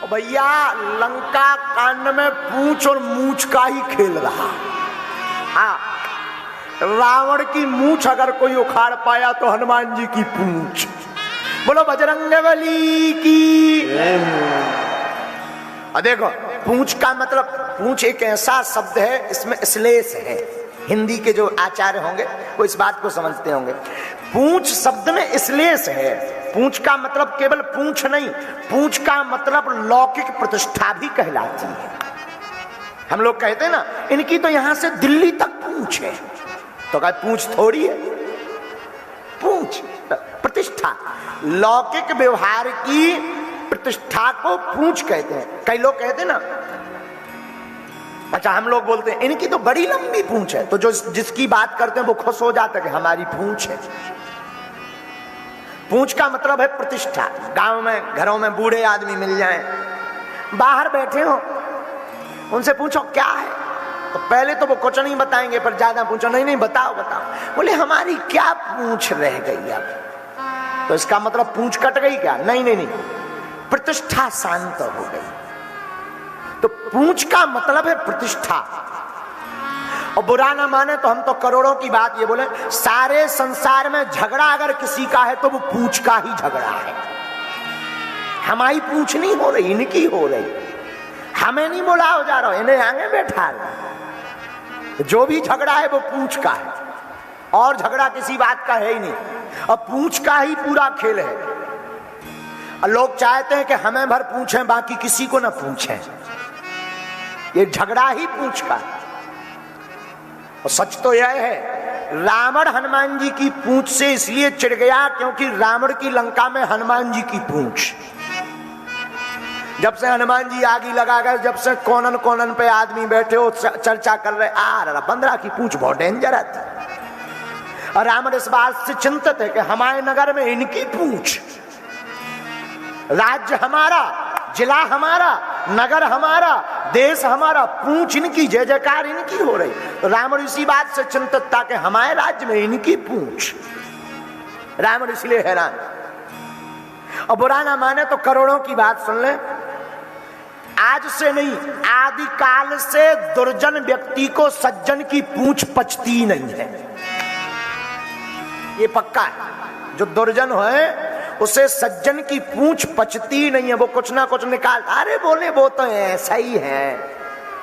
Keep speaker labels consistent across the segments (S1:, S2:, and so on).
S1: भैया लंका कांड में पूंछ और मूछ का ही खेल रहा। हाँ, रावण की मूछ अगर कोई उखाड़ पाया तो हनुमान जी की पूंछ। बोलो बजरंगबली की। देखो पूंछ का मतलब, पूंछ एक ऐसा शब्द है, इसमें श्लेष है। हिंदी के जो आचार्य होंगे वो इस बात को समझते होंगे। पूंछ शब्द में श्लेष है। पूंछ का मतलब केवल पूंछ नहीं, पूंछ का मतलब लौकिक प्रतिष्ठा भी कहलाती है। हम लोग कहते हैं ना, इनकी तो यहां से दिल्ली तक पूंछ है, तो क्या पूंछ थोड़ी है? पूंछ प्रतिष्ठा, लौकिक व्यवहार की प्रतिष्ठा को पूंछ कहते हैं। कई लोग कहते हैं ना, अच्छा हम लोग बोलते हैं इनकी तो बड़ी लंबी पूंछ है, तो जो जिसकी बात करते हैं वो खुश हो जाता है कि हमारी पूंछ है। पूंछ का मतलब है प्रतिष्ठा। गांव में घरों में बूढ़े आदमी मिल जाएं, बाहर बैठे हो, उनसे पूछो क्या है, तो पहले तो वो कुछ नहीं बताएंगे, पर ज्यादा पूछो, नहीं नहीं बताओ बताओ, बोले हमारी क्या पूंछ रह गई अब, तो इसका मतलब पूंछ कट गई क्या? नहीं नहीं नहीं, प्रतिष्ठा शांत हो गई। तो पूंछ का मतलब है प्रतिष्ठा। और बुरा ना माने तो हम तो करोड़ों की बात ये बोले, सारे संसार में झगड़ा अगर किसी का है तो वो पूंछ का ही झगड़ा है। हमारी पूंछ नहीं हो रही, इनकी हो रही। हमें नहीं बुलाओ जा रहा, इन्हें आगे बैठा रहा। जो भी झगड़ा है वो पूंछ का है, और झगड़ा किसी बात का है ही नहीं। और पूंछ का ही पूरा खेल है। और लोग चाहते हैं कि हमें भर पूछें, बाकी किसी को ना पूछें। ये झगड़ा ही पूंछ का है। और सच तो यह है, रावण हनुमान जी की पूंछ से इसलिए चिढ़ गया क्योंकि रावण की लंका में हनुमान जी की पूंछ। जब से हनुमान जी आगी लगा गए, जब से कोनन कोनन पे आदमी बैठे हो चर्चा कर रहे, बंदरा की पूंछ बहुत डेंजर आती। और रावण इस बात से चिंतित है कि हमारे नगर में इनकी पूंछ, राज्य हमारा, जिला हमारा, नगर हमारा, देश हमारा, पूंछ इनकी, जय जयकार इनकी हो रही। तो रावण इसी बात से चिंतित था कि हमारे राज्य में इनकी पूंछ। रावण इसलिए हैरान। और बुरा ना माने तो करोड़ों की बात सुन ले, आज से नहीं, आदि काल से दुर्जन व्यक्ति को सज्जन की पूंछ पचती नहीं है। ये पक्का है। जो दुर्जन है उसे सज्जन की पूंछ पचती नहीं है। वो कुछ ना कुछ निकाल, अरे बोले वो तो ऐसा ही है,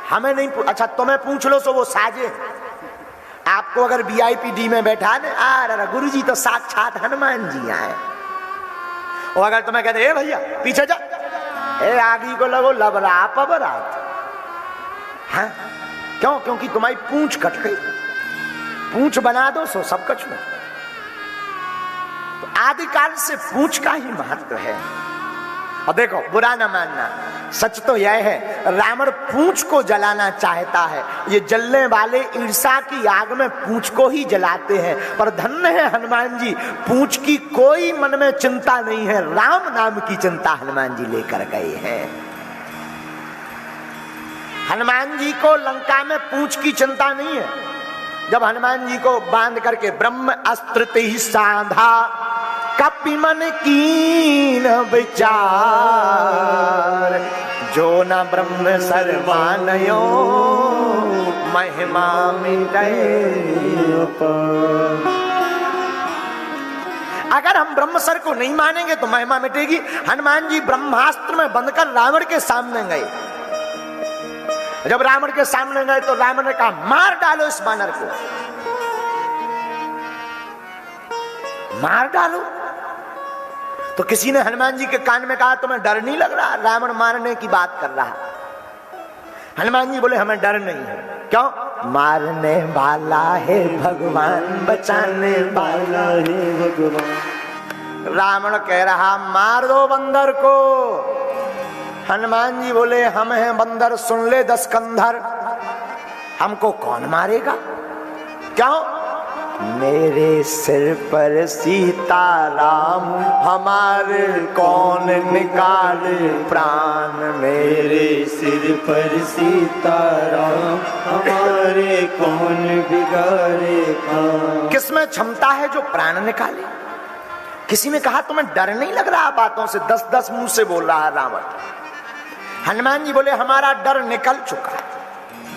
S1: हमें नहीं। अच्छा तुम्हें पूछ लो सो वो साजे। आपको अगर VIP में बैठा दे, अरे गुरुजी तो साक्षात हनुमान जी आए। और अगर तुम्हें कहते ए भैया पीछे जा, ए आगी को लगो लबरा पबरा। हाँ क्यों? क्योंकि तुम्हारी पूंछ कट गई। पूंछ बना दो सो सब कुछ में। तो आदिकाल से पूंछ का ही महत्व है। और देखो बुरा ना मानना, सच तो यह है, रावण पूंछ को जलाना चाहता है। ये जलने वाले ईर्ष्या की आग में पूंछ को ही जलाते हैं। पर धन्य है हनुमान जी, पूंछ की कोई मन में चिंता नहीं है, राम नाम की चिंता हनुमान जी लेकर गए हैं। हनुमान जी को लंका में पूंछ की चिंता नहीं है। जब हनुमान जी को बांध करके ब्रह्म अस्त्र ही साधा, कपि मन कीन विचार, जो न ब्रह्म सर्वानयो महिमा मिटे। अगर हम ब्रह्मसर को नहीं मानेंगे तो महिमा मिटेगी। हनुमान जी ब्रह्मास्त्र में बंधकर रावण के सामने गए। जब रावण के सामने गए तो रावण ने कहा मार डालो इस बानर को, मार डालो। तो किसी ने हनुमान जी के कान में कहा तुम्हें डर नहीं लग रहा? रावण मारने की बात कर रहा। हनुमान जी बोले हमें डर नहीं है। क्यों? मारने वाला है भगवान, बचाने वाला है भगवान। रावण कह रहा मार दो बंदर को। हनुमान जी बोले हम हैं बंदर, सुन ले 10 कंधर, हमको कौन मारेगा? क्यों? मेरे सिर पर सीताराम, हमारे कौन निकाले प्राण। मेरे सिर पर सीताराम, हमारे कौन बिगाड़े प्राण। किसमें क्षमता है जो प्राण निकाले? किसी ने कहा तुम्हें डर नहीं लग रहा बातों से? 10-10 मुंह से बोल रहा है रावण। हनुमान जी बोले हमारा डर निकल चुका।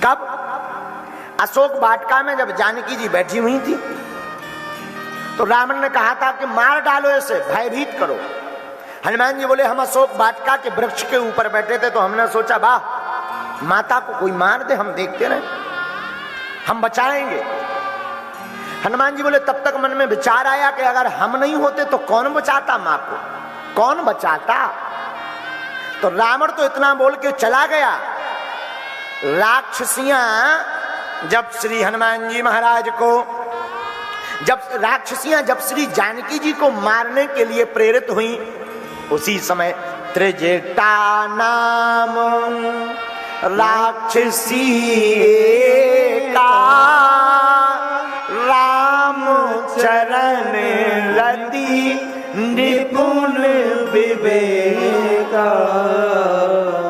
S1: कब? अशोक वाटिका में जब जानकी जी बैठी हुई थी तो रावण ने कहा था कि मार डालो इसे, भयभीत करो। हनुमान जी बोले हम अशोक वाटिका के वृक्ष के ऊपर बैठे थे तो हमने सोचा वाह माता को कोई मार दे, हम देखते रहे, हम बचाएंगे। हनुमान जी बोले तब तक मन में विचार आया कि अगर हम नहीं होते तो कौन बचाता मां को, कौन बचाता। तो रावण तो इतना बोल के चला गया। राक्षसियां जब श्री हनुमान जी महाराज को, जब श्री जानकी जी को मारने के लिए प्रेरित हुई, उसी समय त्रिजटा नाम राक्षसी का राम चरण रति निपुण विवेका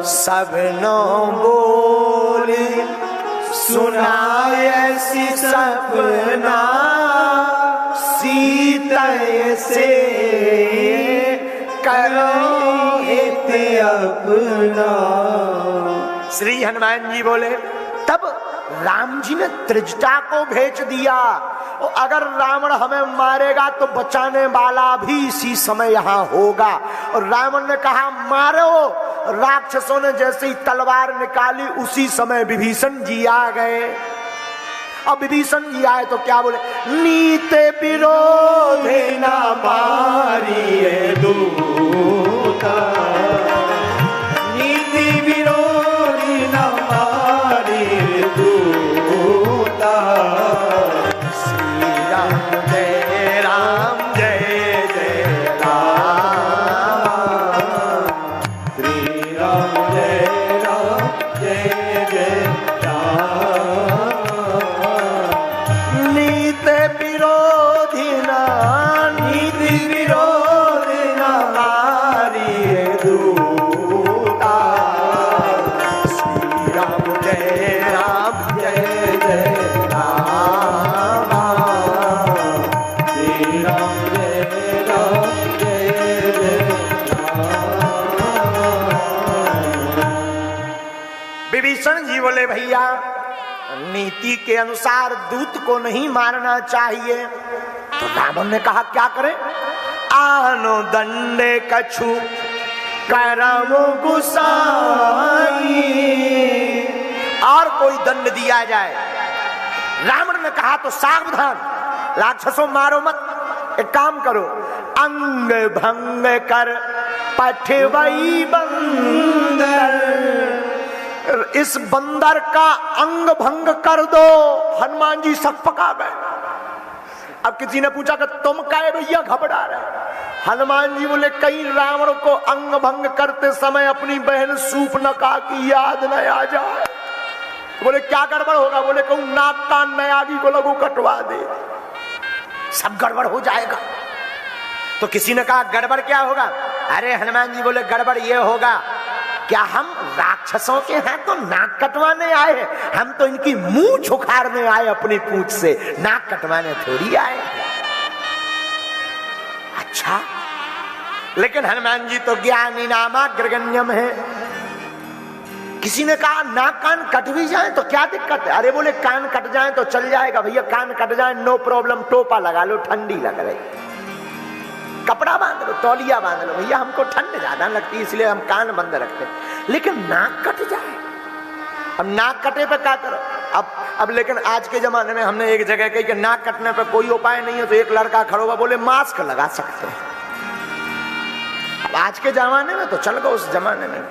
S1: सबनो बोल सुनायसी सपना सीता से करो इति अपना। श्री हनुमान जी बोले तब राम जी ने त्रिजटा को भेज दिया। और अगर रावण हमें मारेगा तो बचाने वाला भी इसी समय यहाँ होगा। और रावण ने कहा मारो। राक्षसों ने जैसे ही तलवार निकाली उसी समय विभीषण जी आ गए। अब विभीषण जी आए तो क्या बोले, नीते विरोधी ना मारिए दूता, नीति विरोधी ना मारिए दूता। श्री राम जय जय राम, श्री राम जय जय राम। नीति विरोधी ना मारिए दूता। श्री राम जय जय राम, श्री राम जय जय राम। विभीषण जी बोले भैया नीति के अनुसार दूत को नहीं मारना चाहिए। तो रावण ने कहा क्या करें, आनो दंडे कछु करम गुसाई, और कोई दंड दिया जाए। रावण ने कहा तो सावधान राक्षसों मारो मत, एक काम करो अंग भंग कर पठवई बंदर, इस बंदर का अंग भंग कर दो। हनुमान जी सक पका गए। अब किसी ने पूछा कि तुम काहे भैया घबरा रहे। हनुमान जी बोले कहीं रावण को अंग भंग करते समय अपनी बहन सूर्पनखा की याद न आ जाए। बोले क्या गड़बड़ होगा, बोले कहूं नाक कान नयागी को लगू कटवा दे, सब गड़बड़ हो जाएगा। तो किसी ने कहा गड़बड़ क्या होगा, अरे हनुमान जी बोले गड़बड़ ये होगा क्या हम राक्षसों के हैं तो नाक कटवाने आए, हम तो इनकी मुंह छुखारने आए अपनी पूंछ से, नाक कटवाने थोड़ी आए। अच्छा, लेकिन हनुमान जी तो ज्ञानी नामा ग्रगण्यम है। किसी ने कहा नाक कान कट भी जाए तो क्या दिक्कत है, अरे बोले कान कट जाए तो चल जाएगा भैया, कान कट जाए नो प्रॉब्लम, टोपा लगा लो, ठंडी लग रही, कपड़ा बांध लो, तौलिया बांध लो भैया, हमको ठंड ज्यादा लगती है इसलिए हम कान बंद रखते हैं। लेकिन नाक कट जाए, अब नाक कटे पे क्या करो। अब लेकिन आज के जमाने में हमने एक जगह कही कि नाक कटने पे कोई उपाय नहीं है, तो एक लड़का खड़ा हुआ बोले मास्क लगा सकते हैं। अब आज के जमाने में तो चल गए, उस जमाने में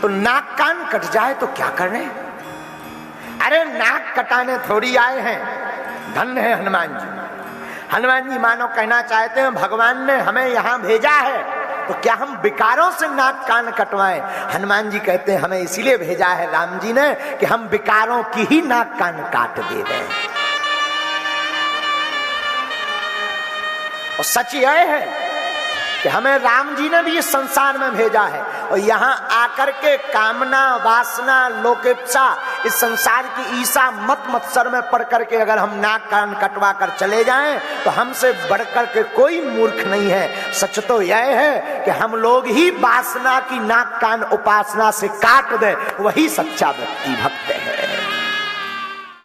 S1: तो नाक कान कट जाए तो क्या करने, अरे नाक कटाने थोड़ी आए हैं। धन्य है हनुमान जी। हनुमान जी मानो कहना चाहते हैं भगवान ने हमें यहां भेजा है तो क्या हम विकारों से नाक कान कटवाएं। हनुमान जी कहते हैं हमें इसीलिए भेजा है राम जी ने कि हम विकारों की ही नाक कान काट दे रहे हैं। और सच यह है कि हमें राम जी ने भी इस संसार में भेजा है और यहाँ आकर के कामना वासना लोकेच्छा इस संसार की ईसा मत सर में पड़ करके अगर हम नाक कान कटवा कर चले जाएं तो हमसे बढ़कर के कोई मूर्ख नहीं है। सच तो यह है कि हम लोग ही वासना की नाक कान उपासना से काट दें, वही सच्चा व्यक्ति भक्त है।